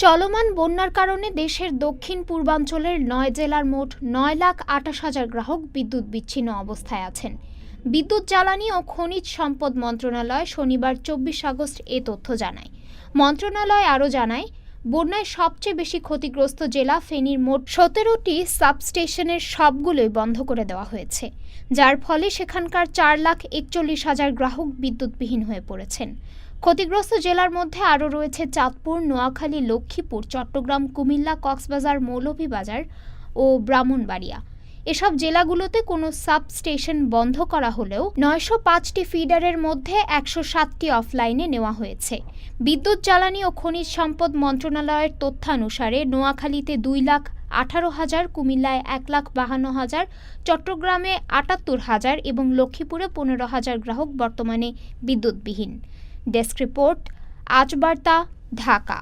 চলমান বন্যার কারণে দেশের দক্ষিণ পূর্বাঞ্চলের ৯ জেলার মোট ৯,২৮,০০০ গ্রাহক বিদ্যুৎ বিচ্ছিন্ন অবস্থায় আছেন। বিদ্যুৎ, জ্বালানি ও খনিজ সম্পদ মন্ত্রণালয় শনিবার ২৪ আগস্ট এ তথ্য জানায়। মন্ত্রণালয় আরও জানায়, বন্যায় সবচেয়ে বেশি ক্ষতিগ্রস্ত জেলা ফেনীর মোট ১৭টি সাবস্টেশনের সবগুলোই বন্ধ করে দেওয়া হয়েছে, যার ফলে সেখানকার ৪,৪১,০০০ গ্রাহক বিদ্যুৎবিহীন হয়ে পড়েছেন। ক্ষতিগ্রস্ত জেলার মধ্যে আরও রয়েছে চাঁদপুর, নোয়াখালী, লক্ষ্মীপুর, চট্টগ্রাম, কুমিল্লা, কক্সবাজার, মৌলভীবাজার ও ব্রাহ্মণবাড়িয়া। এসব জেলাগুলোতে কোনো সাবস্টেশন বন্ধ করা হলেও ৯০৫টি ফিডারের মধ্যে ১০৭টি অফলাইনে নেওয়া হয়েছে। বিদ্যুৎ, জ্বালানি ও খনিজ সম্পদ মন্ত্রণালয়ের তথ্যানুসারে নোয়াখালীতে ২,১৮,০০০, কুমিল্লায় ১,৫২,০০০, চট্টগ্রামে ৭৮,০০০ এবং লক্ষ্মীপুরে ১৫,০০০ গ্রাহক বর্তমানে বিদ্যুৎবিহীন। ডেস্ক রিপোর্ট, আজ বার্তা, ঢাকা।